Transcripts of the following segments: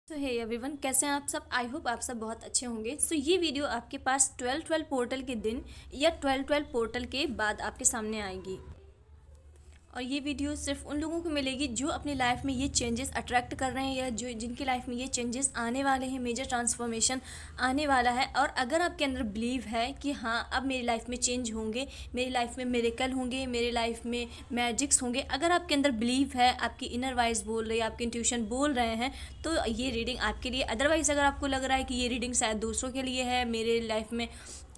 तो hey everyone, कैसे हैं आप सब। आई होप आप सब बहुत अच्छे होंगे। ये वीडियो आपके पास 12/12 पोर्टल के दिन या 12/12 पोर्टल के बाद आपके सामने आएगी। और ये वीडियो सिर्फ उन लोगों को मिलेगी जो अपनी लाइफ में ये चेंजेस अट्रैक्ट कर रहे हैं या जो जिनकी लाइफ में ये चेंजेस आने वाले हैं, मेजर ट्रांसफॉर्मेशन आने वाला है। और अगर आपके अंदर बिलीव है कि हाँ, अब मेरी लाइफ में चेंज होंगे, मेरी लाइफ में मिरेकल होंगे, मेरी लाइफ में मैजिक्स होंगे, अगर आपके अंदर बिलीव है, आपकी इनर वॉइस बोल रही है, आपकी इंट्यूशन बोल रहे हैं, तो ये रीडिंग आपके लिए। अदरवाइज़ अगर आपको लग रहा है कि ये रीडिंग शायद दूसरों के लिए है, मेरे लाइफ में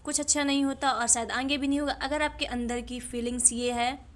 कुछ अच्छा नहीं होता और शायद आगे भी नहीं होगा, अगर आपके अंदर की फीलिंग्स ये है,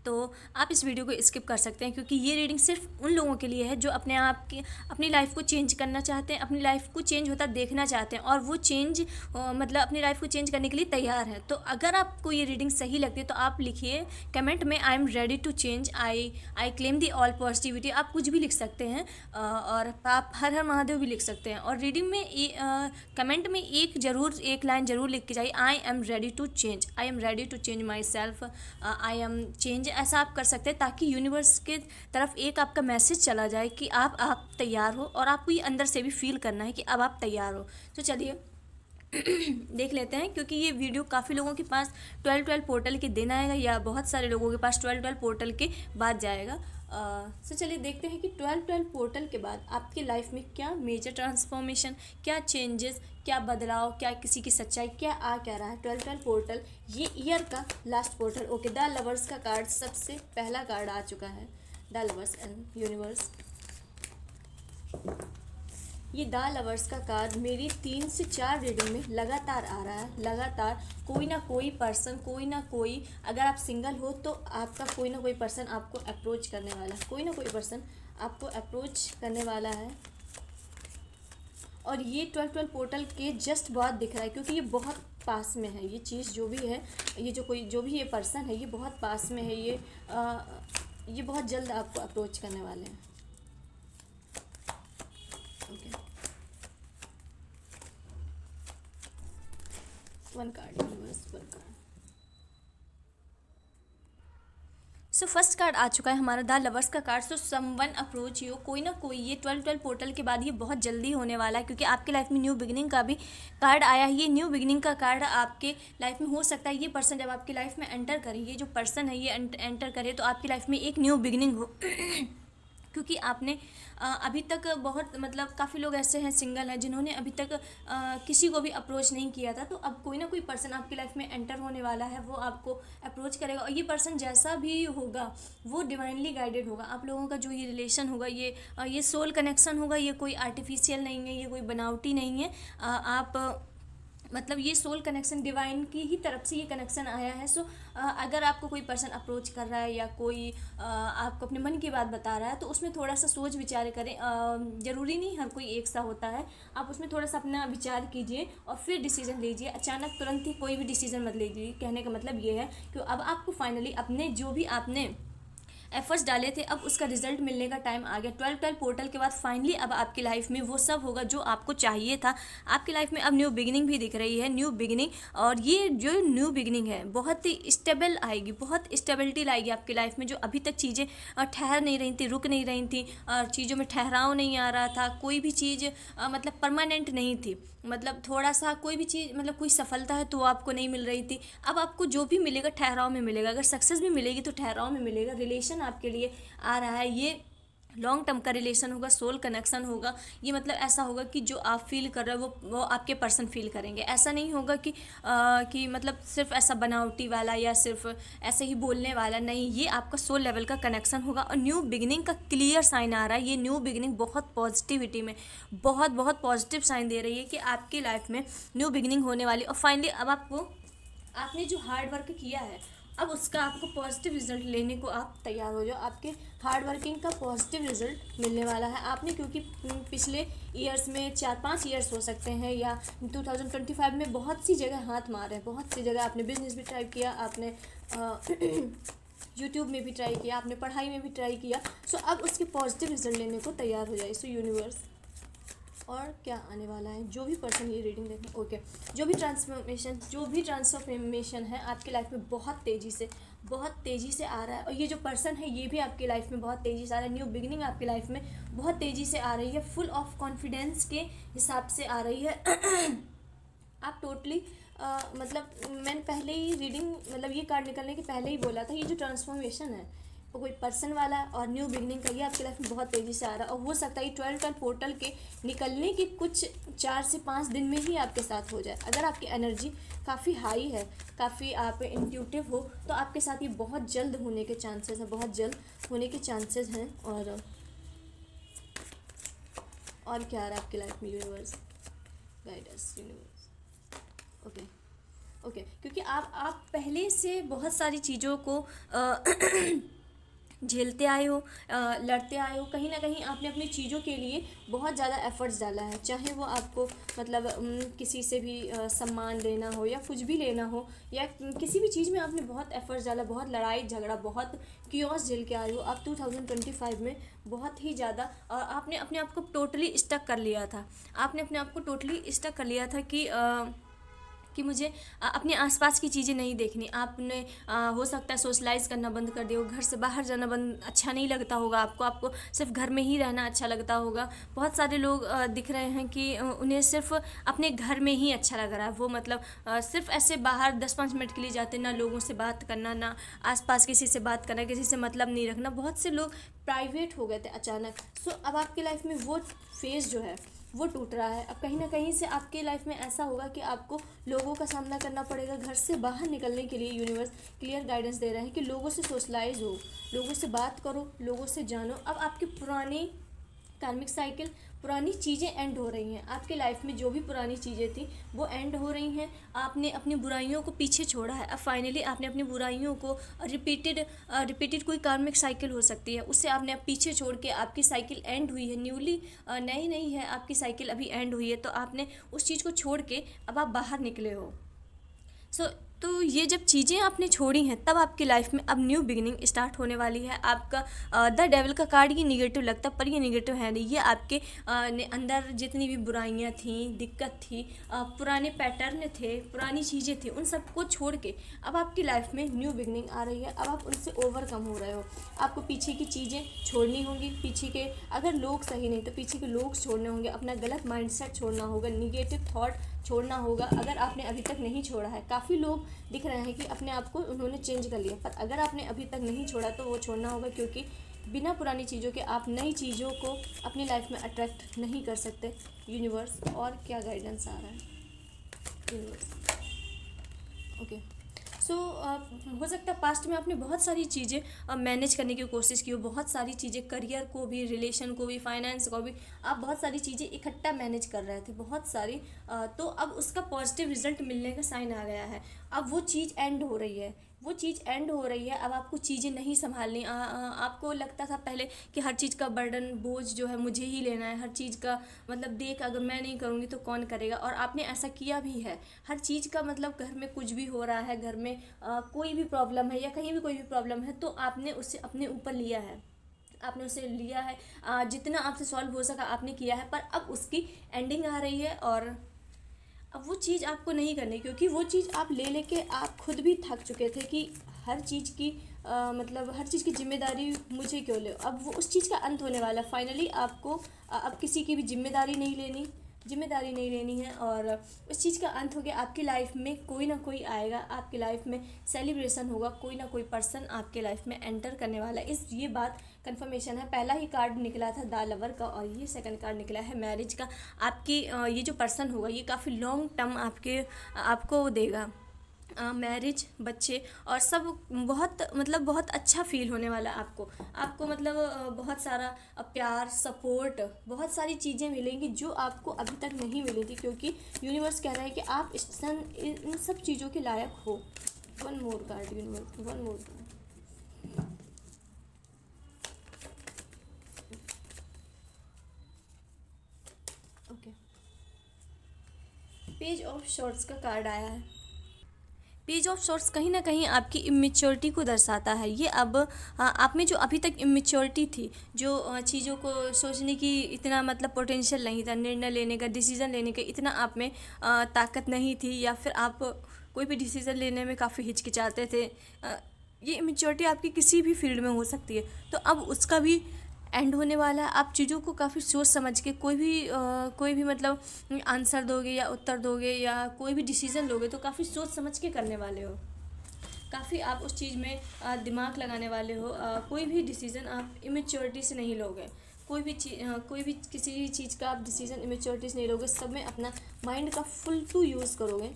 तो आप इस वीडियो को स्किप कर सकते हैं। क्योंकि ये रीडिंग सिर्फ उन लोगों के लिए है जो अपने आप की अपनी लाइफ को चेंज करना चाहते हैं, अपनी लाइफ को चेंज होता देखना चाहते हैं और वो चेंज मतलब अपनी लाइफ को चेंज करने के लिए तैयार है। तो अगर आपको ये रीडिंग सही लगती है तो आप लिखिए कमेंट में, I am ready to change, I claim the all positivity. आप कुछ भी लिख सकते हैं और आप हर हर महादेव भी लिख सकते हैं। और रीडिंग में कमेंट में एक लाइन ज़रूर लिख के जाइए, I am ready to change, I am ready to change myself, I am change. ऐसा आप कर सकते हैं ताकि यूनिवर्स के तरफ एक आपका मैसेज चला जाए कि आप तैयार हो, और आपको ये अंदर से भी फील करना है कि अब आप तैयार हो। तो चलिए देख लेते हैं। क्योंकि ये वीडियो काफ़ी लोगों के पास 12/12 पोर्टल के दिन आएगा या बहुत सारे लोगों के पास 12/12 पोर्टल के बाद जाएगा। तो चलिए देखते हैं कि 12/12 पोर्टल के बाद आपकी लाइफ में क्या मेजर ट्रांसफॉर्मेशन, क्या चेंजेस, क्या बदलाव, क्या किसी की सच्चाई, क्या रहा है 12/12 पोर्टल, ये ईयर का last portal. Okay, the lovers का कार्ड सबसे पहला कार्ड आ चुका है, द लवर्स एंड यूनिवर्स। ये द लवर्स का कार्ड मेरी 3 से 4 रीडिंग में लगातार आ रहा है। लगातार कोई ना कोई पर्सन, कोई ना कोई, अगर आप सिंगल हो तो आपका कोई ना कोई पर्सन आपको अप्रोच करने वाला है, कोई ना कोई पर्सन आपको अप्रोच करने वाला है। और ये 12/12 पोर्टल के जस्ट बहुत दिख रहा है क्योंकि ये बहुत पास में है। ये चीज़ जो भी है, ये जो भी ये पर्सन है, ये बहुत पास में है। ये बहुत जल्द आपको अप्रोच करने वाले हैं। Okay, one card universe, one card. First card आ चुका है हमारा द लवर्स का कार्ड। समवन अप्रोच यू, कोई ना कोई, ये 12/12 पोर्टल के बाद ये बहुत जल्दी होने वाला है क्योंकि आपके लाइफ में न्यू बिगिनिंग का भी कार्ड आया है। ये न्यू बिगिनिंग का कार्ड आपके लाइफ में हो सकता है ये पर्सन जब आपकी लाइफ में एंटर करे, ये जो पर्सन है ये एंटर करे तो आपकी लाइफ में एक न्यू बिगिनिंग हो। क्योंकि आपने अभी तक बहुत मतलब काफ़ी लोग ऐसे हैं सिंगल हैं जिन्होंने अभी तक किसी को भी अप्रोच नहीं किया था। तो अब कोई ना कोई पर्सन आपकी लाइफ में एंटर होने वाला है, वो आपको अप्रोच करेगा और ये पर्सन जैसा भी होगा वो डिवाइनली गाइडेड होगा। आप लोगों का जो ये रिलेशन होगा, ये सोल कनेक्शन होगा, ये कोई आर्टिफिशियल नहीं है, ये कोई बनावटी नहीं है। आप मतलब ये सोल कनेक्शन डिवाइन की ही तरफ से ये कनेक्शन आया है। अगर आपको कोई पर्सन अप्रोच कर रहा है या कोई आपको अपने मन की बात बता रहा है तो उसमें थोड़ा सा सोच विचार करें। ज़रूरी नहीं हर कोई एक सा होता है, आप उसमें थोड़ा सा अपना विचार कीजिए और फिर डिसीजन लीजिए। अचानक तुरंत ही कोई भी डिसीजन मत लीजिए। कहने का मतलब ये है कि अब आपको फाइनली अपने जो भी आपने एफर्ट्स डाले थे, अब उसका रिजल्ट मिलने का टाइम आ गया। 12/12 पोर्टल के बाद फाइनली अब आपकी लाइफ में वो सब होगा जो आपको चाहिए था। आपकी लाइफ में अब न्यू बिगिनिंग भी दिख रही है, न्यू बिगिनिंग। और ये जो न्यू बिगिनिंग है बहुत ही स्टेबल आएगी, बहुत स्टेबिलिटी लाएगी आपकी लाइफ में। जो अभी तक चीज़ें ठहर नहीं रही थी, रुक नहीं रही थी, चीज़ों में ठहराव नहीं आ रहा था, कोई भी चीज़ मतलब परमानेंट नहीं थी, मतलब थोड़ा सा कोई भी चीज़ मतलब कोई सफलता है तो आपको नहीं मिल रही थी, अब आपको जो भी मिलेगा ठहराव में मिलेगा। अगर सक्सेस भी मिलेगी तो ठहराव में मिलेगा। रिलेशन आपके लिए आ रहा है, ये लॉन्ग टर्म का रिलेशन होगा, सोल कनेक्शन होगा। ये मतलब ऐसा होगा कि जो आप फील कर रहे हो वो आपके पर्सन फील करेंगे। ऐसा नहीं होगा कि मतलब सिर्फ ऐसा बनावटी वाला या सिर्फ ऐसे ही बोलने वाला, नहीं, ये आपका सोल लेवल का कनेक्शन होगा। और न्यू बिगिनिंग का क्लियर साइन आ रहा है। ये न्यू बिगिनिंग बहुत पॉजिटिविटी में बहुत बहुत पॉजिटिव साइन दे रही है कि आपकी लाइफ में न्यू बिगिनिंग होने वाली। और फाइनली अब आपने जो हार्ड वर्क किया है अब उसका आपको पॉजिटिव रिजल्ट लेने को आप तैयार हो जाओ। आपके हार्ड वर्किंग का पॉजिटिव रिजल्ट मिलने वाला है। आपने क्योंकि पिछले ईयर्स में 4-5 ईयर्स हो सकते हैं या 2025 में बहुत सी जगह हाथ मारे हैं, बहुत सी जगह आपने बिजनेस भी ट्राई किया, आपने यूट्यूब में भी ट्राई किया, आपने पढ़ाई में भी ट्राई किया। अब उसके पॉजिटिव रिजल्ट लेने को तैयार हो जाए। यूनिवर्स और क्या आने वाला है, जो भी पर्सन ये रीडिंग देखें। ओके, जो भी ट्रांसफॉर्मेशन है आपकी लाइफ में बहुत तेज़ी से बहुत तेज़ी से आ रहा है, और ये जो पर्सन है ये भी आपकी लाइफ में बहुत तेज़ी से आ रहा है। न्यू बिगिनिंग आपकी लाइफ में बहुत तेज़ी से आ रही है, फुल ऑफ कॉन्फिडेंस के हिसाब से आ रही है। आप टोटली मतलब मैंने पहले ही रीडिंग मतलब ये कार्ड निकलने के पहले ही बोला था, ये जो ट्रांसफॉर्मेशन है वो कोई पर्सन वाला और न्यू बिगनिंग का, ये आपकी लाइफ में बहुत तेज़ी से आ रहा है। और हो सकता है 12 पोर्टल के निकलने के कुछ 4 से 5 दिन में ही आपके साथ हो जाए। अगर आपकी एनर्जी काफ़ी हाई है, काफ़ी आप इंट्यूटिव हो, तो आपके साथ ये बहुत जल्द होने के चांसेस है, बहुत जल्द होने के चांसेस हैं। और क्या आ रहा है आपकी लाइफ में? Universe guidance, universe. Okay okay, क्योंकि आप पहले से बहुत सारी चीज़ों को झेलते आए हो, लड़ते आए हो। कहीं ना कहीं आपने अपनी चीज़ों के लिए बहुत ज़्यादा एफर्ट्स डाला है, चाहे वो आपको मतलब किसी से भी सम्मान लेना हो या कुछ भी लेना हो, या किसी भी चीज़ में आपने बहुत एफर्ट्स डाला, बहुत लड़ाई झगड़ा, बहुत कियोस झेल के आए हो। आप 2025 में बहुत ही ज़्यादा आपने अपने आप को टोटली स्टक कर लिया था। आपने अपने आप को टोटली स्टक कर लिया था कि मुझे अपने आसपास की चीज़ें नहीं देखनी। आपने हो सकता है सोशलाइज़ करना बंद कर दिया हो, घर से बाहर जाना बंद, अच्छा नहीं लगता होगा आपको सिर्फ घर में ही रहना अच्छा लगता होगा। बहुत सारे लोग दिख रहे हैं कि उन्हें सिर्फ अपने घर में ही अच्छा लग रहा है। वो मतलब सिर्फ ऐसे बाहर 10-5 मिनट के लिए जाते, ना लोगों से बात करना, ना आसपास किसी से बात करना, किसी से मतलब नहीं रखना। बहुत से लोग प्राइवेट हो गए थे अचानक। सो अब आपकी लाइफ में वो फेज़ जो है वो टूट रहा है। अब कहीं ना कहीं से आपके लाइफ में ऐसा होगा कि आपको लोगों का सामना करना पड़ेगा। घर से बाहर निकलने के लिए यूनिवर्स क्लियर गाइडेंस दे रहे हैं कि लोगों से सोशलाइज हो, लोगों से बात करो, लोगों से जानो। अब आपकी पुरानी कार्मिक साइकिल, पुरानी चीज़ें एंड हो रही हैं। आपके लाइफ में जो भी पुरानी चीज़ें थी वो एंड हो रही हैं। आपने अपनी बुराइयों को पीछे छोड़ा है। अब फाइनली आपने अपनी बुराइयों को रिपीटेड कोई कार्मिक साइकिल हो सकती है, उससे आपने अब पीछे छोड़ के आपकी साइकिल एंड हुई है। न्यूली नई नई है आपकी साइकिल, अभी एंड हुई है, तो आपने उस चीज़ को छोड़ के अब आप बाहर निकले हो। तो ये जब चीज़ें आपने छोड़ी हैं तब आपकी लाइफ में अब न्यू बिगिनिंग स्टार्ट होने वाली है। आपका द डेविल का कार्ड ये निगेटिव लगता है, पर ये निगेटिव है नहीं। ये आपके अंदर जितनी भी बुराइयां थी, दिक्कत थी, पुराने पैटर्न थे, पुरानी चीज़ें थी, उन सबको छोड़ के अब आपकी लाइफ में न्यू बिगिनिंग आ रही है। अब आप उनसे ओवरकम हो रहे हो। आपको पीछे की चीज़ें छोड़नी होंगी, पीछे के अगर लोग सही नहीं तो पीछे के लोग छोड़ने होंगे, अपना गलत माइंडसेट छोड़ना होगा, निगेटिव थॉट छोड़ना होगा। अगर आपने अभी तक नहीं छोड़ा है, काफ़ी लोग दिख रहे हैं कि अपने आप को उन्होंने चेंज कर लिया, पर अगर आपने अभी तक नहीं छोड़ा तो वो छोड़ना होगा, क्योंकि बिना पुरानी चीज़ों के आप नई चीज़ों को अपनी लाइफ में अट्रैक्ट नहीं कर सकते। यूनिवर्स और क्या गाइडेंस आ रहा है यूनिवर्स? ओके सो हो सकता है पास्ट में आपने बहुत सारी चीज़ें मैनेज करने की कोशिश की हो, बहुत सारी चीज़ें, करियर को भी, रिलेशन को भी, फाइनेंस को भी, आप बहुत सारी चीज़ें इकट्ठा मैनेज कर रहे थे, बहुत सारी। तो अब उसका पॉजिटिव रिजल्ट मिलने का साइन आ गया है। अब वो चीज़ एंड हो रही है, वो चीज़ एंड हो रही है। अब आपको चीज़ें नहीं संभालनी। आपको लगता था पहले कि हर चीज़ का बर्डन, बोझ जो है मुझे ही लेना है, हर चीज़ का मतलब देख अगर मैं नहीं करूँगी तो कौन करेगा, और आपने ऐसा किया भी है। हर चीज़ का मतलब घर में कुछ भी हो रहा है, घर में कोई भी प्रॉब्लम है या कहीं भी कोई भी प्रॉब्लम है, तो आपने उसे अपने ऊपर लिया है, आपने उसे लिया है, जितना आपसे सॉल्व हो सका आपने किया है। पर अब उसकी एंडिंग आ रही है और अब वो चीज़ आपको नहीं करनी, क्योंकि वो चीज़ आप ले लेके आप खुद भी थक चुके थे कि हर चीज़ की मतलब हर चीज़ की जिम्मेदारी मुझे क्यों ले। अब वो उस चीज़ का अंत होने वाला है। फाइनली आपको अब किसी की भी जिम्मेदारी नहीं लेनी है, और उस चीज़ का अंत हो गया। आपकी लाइफ में कोई ना कोई आएगा, आपकी लाइफ में सेलिब्रेशन होगा, कोई ना कोई पर्सन आपके लाइफ में एंटर करने वाला है। ये बात कंफर्मेशन है। पहला ही कार्ड निकला था द लवर का, और ये सेकंड कार्ड निकला है मैरिज का। आपकी ये जो पर्सन होगा ये काफ़ी लॉन्ग टर्म आपको देगा, मैरिज, बच्चे और सब। बहुत मतलब बहुत अच्छा फील होने वाला है आपको मतलब बहुत सारा प्यार, सपोर्ट, बहुत सारी चीज़ें मिलेंगी जो आपको अभी तक नहीं मिली थी, क्योंकि यूनिवर्स कह रहा है कि आप इन सब चीज़ों के लायक हो। One more card universe, one more card. Okay, page of shorts का कार्ड आया है। पेज ऑफ शॉर्ट्स कहीं ना कहीं आपकी इमेच्योरिटी को दर्शाता है। ये अब आप में जो अभी तक इमेच्योरिटी थी, जो चीज़ों को सोचने की इतना मतलब पोटेंशियल नहीं था, निर्णय लेने का, डिसीज़न लेने का इतना आप में ताकत नहीं थी, या फिर आप कोई भी डिसीज़न लेने में काफ़ी हिचकिचाते थे, ये इमेच्योरिटी आपकी किसी भी फील्ड में हो सकती है। तो अब उसका भी एंड होने वाला है। आप चीज़ों को काफ़ी सोच समझ के कोई भी मतलब आंसर दोगे या उत्तर दोगे या कोई भी डिसीज़न लोगे तो काफ़ी सोच समझ के करने वाले हो। काफ़ी आप उस चीज़ में दिमाग लगाने वाले हो। कोई भी डिसीज़न आप इमेच्योरिटी से नहीं लोगे। कोई भी किसी भी चीज़ का आप डिसीज़न इमेच्योरिटी से नहीं लोगे। सब में अपना माइंड का फुल टू यूज़ करोगे।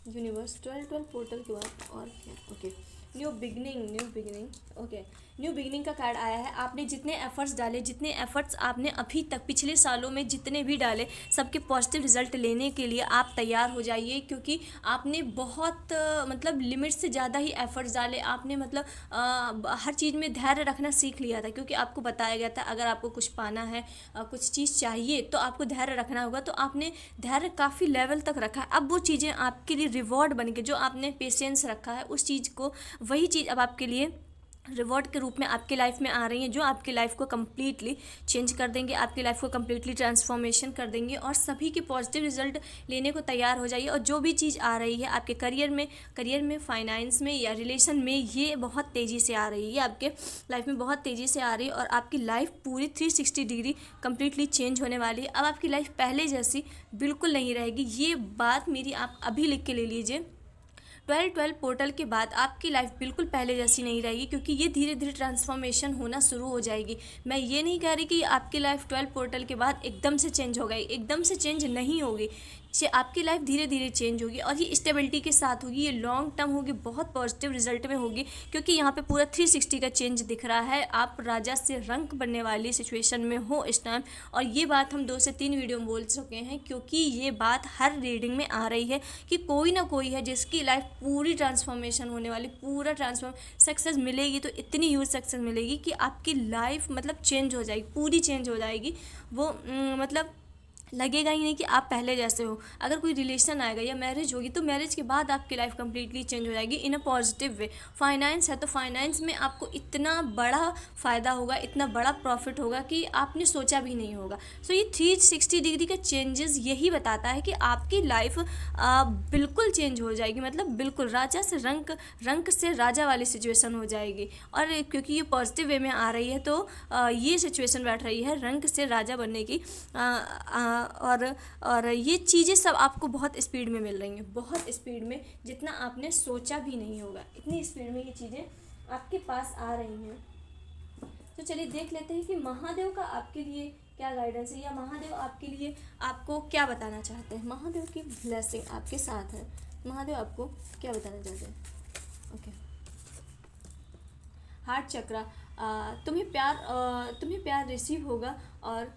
यूनिवर्स 12 पोर्टल के बाद और क्या? Okay, new beginning. Okay, new beginning का कार्ड आया है। आपने जितने एफर्ट्स डाले, जितने एफर्ट्स आपने अभी तक पिछले सालों में जितने भी डाले, सबके पॉजिटिव रिजल्ट लेने के लिए आप तैयार हो जाइए, क्योंकि आपने बहुत मतलब लिमिट से ज़्यादा ही एफर्ट्स डाले। आपने मतलब हर चीज़ में धैर्य रखना सीख लिया था, क्योंकि आपको बताया गया था अगर आपको कुछ पाना है, कुछ चीज़ चाहिए तो आपको धैर्य रखना होगा। तो आपने धैर्य काफ़ी लेवल तक रखा है। अब वो चीज़ें आपके लिए रिवॉर्ड बन के, जो आपने पेशेंस रखा है उस चीज़ को, वही चीज़ अब आपके लिए रिवॉर्ड के रूप में आपके लाइफ में आ रही हैं, जो आपकी लाइफ को कम्प्लीटली चेंज कर देंगे, आपकी लाइफ को कम्प्लीटली ट्रांसफॉर्मेशन कर देंगे। और सभी के पॉजिटिव रिजल्ट लेने को तैयार हो जाइए। और जो भी चीज़ आ रही है आपके करियर में, फाइनेंस में या रिलेशन में, ये बहुत तेज़ी से आ रही है, ये आपके लाइफ में बहुत तेज़ी से आ रही है। और आपकी लाइफ पूरी 360 डिग्री कम्प्लीटली चेंज होने वाली है। अब आपकी लाइफ पहले जैसी बिल्कुल नहीं रहेगी। ये बात मेरी आप अभी लिख के ले लीजिए। 12 पोर्टल के बाद आपकी लाइफ बिल्कुल पहले जैसी नहीं रहेगी, क्योंकि ये धीरे धीरे ट्रांसफॉर्मेशन होना शुरू हो जाएगी। मैं ये नहीं कह रही कि आपकी लाइफ 12 पोर्टल के बाद एकदम से चेंज हो गई, एकदम से चेंज नहीं होगी। आपकी लाइफ धीरे धीरे चेंज होगी और ये स्टेबिलिटी के साथ होगी, ये लॉन्ग टर्म होगी, बहुत पॉजिटिव रिजल्ट में होगी, क्योंकि यहाँ पे पूरा 360 का चेंज दिख रहा है। आप राजा से रंक बनने वाली सिचुएशन में हो इस टाइम। और ये बात हम 2 से 3 वीडियो में बोल चुके हैं, क्योंकि ये बात हर रीडिंग में आ रही है कि कोई ना कोई है जिसकी लाइफ पूरी ट्रांसफॉर्मेशन होने वाली, पूरा ट्रांसफॉर्म सक्सेस मिलेगी तो इतनी ह्यूज सक्सेस मिलेगी कि आपकी लाइफ मतलब चेंज हो जाएगी, पूरी चेंज हो जाएगी। वो मतलब लगेगा ही नहीं कि आप पहले जैसे हो। अगर कोई रिलेशन आएगा या मैरिज होगी तो मैरिज के बाद आपकी लाइफ कम्प्लीटली चेंज हो जाएगी इन अ पॉजिटिव वे। फाइनेंस है तो फाइनेंस में आपको इतना बड़ा फ़ायदा होगा, इतना बड़ा प्रॉफिट होगा कि आपने सोचा भी नहीं होगा। सो ये 360 डिग्री का चेंजेस यही बताता है कि आपकी लाइफ बिल्कुल चेंज हो जाएगी, मतलब बिल्कुल राजा से रंक से राजा वाली सिचुएशन हो जाएगी। और क्योंकि ये पॉजिटिव वे में आ रही है तो ये सिचुएशन बैठ रही है रंक से राजा बनने की। और ये चीज़ें सब आपको बहुत स्पीड में मिल रही हैं, बहुत स्पीड में, जितना आपने सोचा भी नहीं होगा, इतनी स्पीड में ये चीज़ें आपके पास आ रही हैं। तो चलिए देख लेते हैं कि महादेव का आपके लिए क्या गाइडेंस है, या महादेव आपके लिए आपको क्या बताना चाहते हैं। महादेव की ब्लेसिंग आपके साथ है। महादेव आपको क्या बताना चाहते हैं? ओके, हार्ट चक्रा, तुम्हें प्यार रिसीव होगा और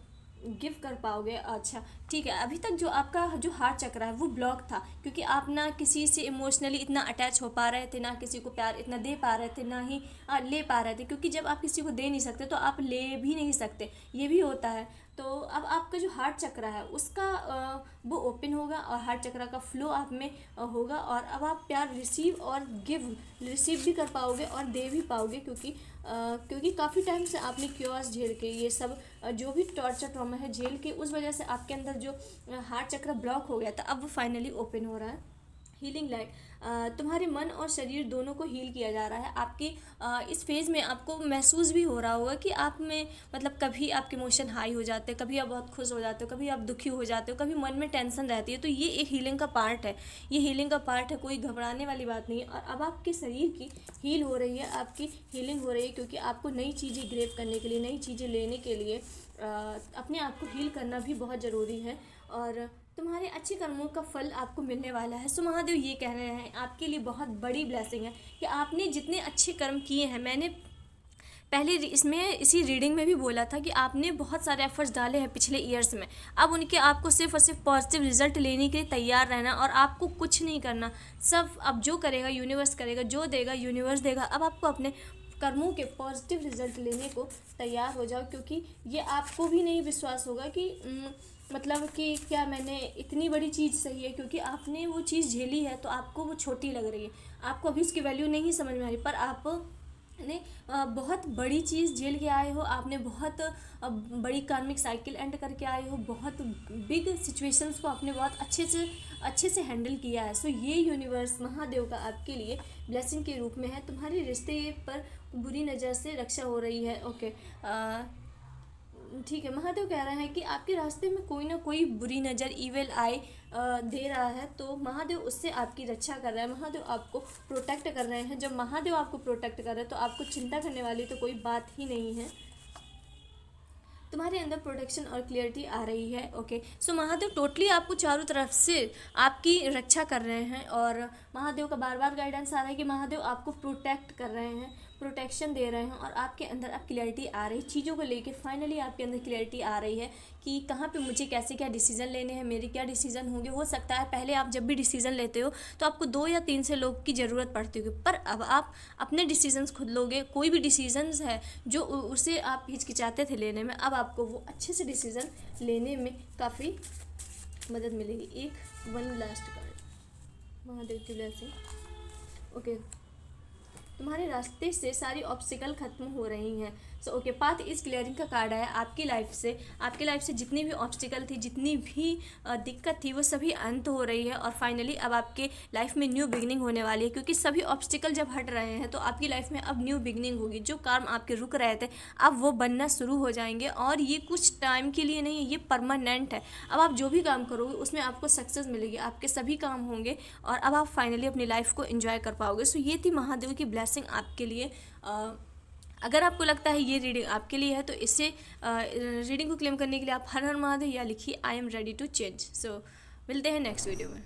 गिव कर पाओगे। अच्छा ठीक है, अभी तक जो आपका जो हार्ट चक्र है वो ब्लॉक था, क्योंकि आप ना किसी से इमोशनली इतना अटैच हो पा रहे थे, ना किसी को प्यार इतना दे पा रहे थे, ना ही ले पा रहे थे, क्योंकि जब आप किसी को दे नहीं सकते तो आप ले भी नहीं सकते, ये भी होता है। तो अब आपका जो हार्ट चक्र है उसका वो ओपन होगा और हार्ट चक्र का फ्लो आप में होगा, और अब आप प्यार रिसीव भी कर पाओगे और दे भी पाओगे, क्योंकि काफ़ी टाइम से आपने क्योर्स झेल के, ये सब जो भी टॉर्चर ट्रॉमा है झेल के, उस वजह से आपके अंदर जो हार्ट चक्र ब्लॉक हो गया था अब वो फाइनली ओपन हो रहा है। हीलिंग लाइट, तुम्हारे मन और शरीर दोनों को हील किया जा रहा है। आपकी इस फेज़ में आपको महसूस भी हो रहा होगा कि आप में मतलब कभी आपके इमोशन हाई हो जाते हैं, कभी आप बहुत खुश हो जाते हो, कभी आप दुखी हो जाते हो, कभी मन में टेंशन रहती है। तो ये एक हीलिंग का पार्ट है, ये हीलिंग का पार्ट है, कोई घबराने वाली बात नहीं है। और अब आपके शरीर की हील हो रही है, आपकी हीलिंग हो रही है, क्योंकि आपको नई चीज़ें ग्रेप करने के लिए, नई चीज़ें लेने के लिए अपने आप को हील करना भी बहुत ज़रूरी है। और तुम्हारे अच्छे कर्मों का फल आपको मिलने वाला है। सो महादेव ये कह रहे हैं आपके लिए बहुत बड़ी ब्लेसिंग है कि आपने जितने अच्छे कर्म किए हैं, मैंने पहले इसी रीडिंग में भी बोला था कि आपने बहुत सारे एफर्ट्स डाले हैं पिछले ईयर्स में, अब उनके आपको सिर्फ और सिर्फ पॉजिटिव रिजल्ट लेने के लिए तैयार रहना, और आपको कुछ नहीं करना, सब अब जो करेगा यूनिवर्स करेगा, जो देगा यूनिवर्स देगा। अब आपको अपने कर्मों के पॉजिटिव रिजल्ट लेने को तैयार हो जाओ, क्योंकि ये आपको भी नहीं विश्वास होगा कि मतलब कि क्या मैंने इतनी बड़ी चीज़ सही है, क्योंकि आपने वो चीज़ झेली है तो आपको वो छोटी लग रही है, आपको अभी उसकी वैल्यू नहीं समझ में आ रही, पर आप ने बहुत बड़ी चीज़ झेल के आए हो, आपने बहुत बड़ी कार्मिक साइकिल एंड करके आए हो, बहुत बिग सिचुएशंस को आपने बहुत अच्छे से हैंडल किया है। सो ये यूनिवर्स महादेव का आपके लिए ब्लेसिंग के रूप में है। तुम्हारे रिश्ते पर बुरी नज़र से रक्षा हो रही है। ओके, ठीक है। महादेव कह रहे हैं कि आपके रास्ते में कोई ना कोई बुरी नज़र, इविल आई दे रहा है, तो महादेव उससे आपकी रक्षा कर रहा है, महादेव आपको प्रोटेक्ट कर रहे हैं। जब महादेव आपको प्रोटेक्ट कर रहे हैं तो आपको चिंता करने वाली तो कोई बात ही नहीं है। तुम्हारे अंदर प्रोटेक्शन और क्लियरिटी आ रही है। ओके, सो महादेव टोटली आपको चारों तरफ से आपकी रक्षा कर रहे हैं, और महादेव का बार बार गाइडेंस आ रहा है कि महादेव आपको प्रोटेक्ट कर रहे हैं, प्रोटेक्शन दे रहे हैं, और आपके अंदर अब क्लियरिटी आ रही है चीज़ों को लेके। फाइनली आपके अंदर क्लियरिटी आ रही है कि कहाँ पे मुझे कैसे क्या डिसीजन लेने हैं, मेरे क्या डिसीजन होंगे। हो सकता है पहले आप जब भी डिसीजन लेते हो तो आपको 2 या 3 से लोग की ज़रूरत पड़ती होगी, पर अब आप अपने डिसीजंस खुद लोगे। कोई भी डिसीजंस है जो उसे आप हिचकिचाते थे लेने में, अब आपको वो अच्छे से डिसीजन लेने में काफ़ी मदद मिलेगी। वन लास्ट कार्ड, महादेव की ब्लेसिंग। ओके, तुम्हारे रास्ते से सारी ऑब्स्टिकल खत्म हो रही हैं। So okay, path is clearing का कार्ड है आपकी लाइफ से जितनी भी ऑब्स्टिकल थी, जितनी भी दिक्कत थी, वो सभी अंत हो रही है, और फाइनली अब आपके लाइफ में न्यू बिगनिंग होने वाली है। क्योंकि सभी ऑब्स्टिकल जब हट रहे हैं तो आपकी लाइफ में अब न्यू बिगनिंग होगी। जो काम आपके रुक रहे थे अब वो बनना शुरू हो जाएंगे, और ये कुछ टाइम के लिए नहीं है, ये परमानेंट है। अब आप जो भी काम करोगे उसमें आपको सक्सेस मिलेगी, आपके सभी काम होंगे, और अब आप फाइनली अपनी लाइफ को एंजॉय कर पाओगे। सो ये थी महादेव की ब्लेसिंग आपके लिए। अगर आपको लगता है ये रीडिंग आपके लिए है तो इसे रीडिंग को क्लेम करने के लिए आप हर हर महादेव या लिखिए I am ready to change. So मिलते हैं नेक्स्ट वीडियो में।